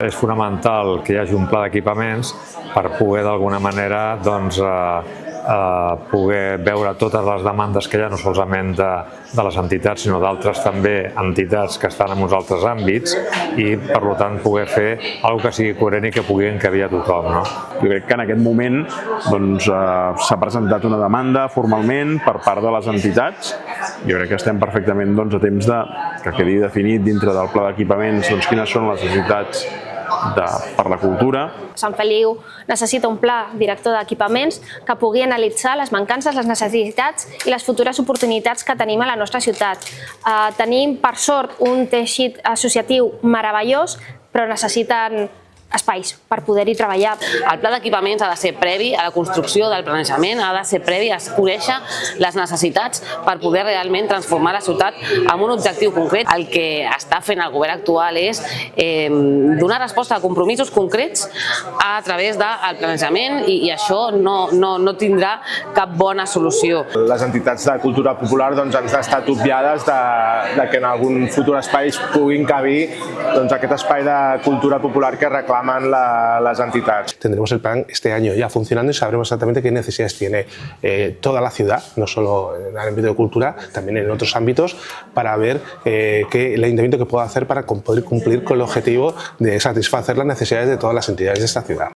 És fonamental que hi hagi un pla d'equipaments per poder d'alguna manera poder veure totes les demandes que hi ha, no solament de les entitats, sinó d'altres també entitats que estan en uns altres àmbits i, per tant, poder fer alguna que sigui coherent i que pugui encabir a tothom. Jo crec que en aquest moment s'ha presentat una demanda formalment per part de les entitats. Jo crec que estem perfectament a temps que quedi definit dintre del pla d'equipaments quines són les necessitats per la cultura. Sant Feliu necessita un pla director d'equipaments que pugui analitzar les mancances, les necessitats i les futures oportunitats que tenim a la nostra ciutat. Tenim, per sort, un teixit associatiu meravellós, però necessiten espais per poder-hi treballar. El pla d'equipaments ha de ser previ a la construcció del planejament, ha de ser previ a conèixer les necessitats per poder realment transformar la ciutat amb un objectiu concret. El que està fent el govern actual és donar resposta a compromisos concrets a través del planejament i això no tindrà cap bona solució. Les entitats de cultura popular han estat obviades que en algun futur espai puguin cabir aquest espai de cultura popular que reclamen las entidades. Tendremos el plan este año ya funcionando y sabremos exactamente qué necesidades tiene toda la ciudad, no solo en el ámbito de cultura, también en otros ámbitos, para ver el ayuntamiento que puede hacer para poder cumplir con el objetivo de satisfacer las necesidades de todas las entidades de esta ciudad.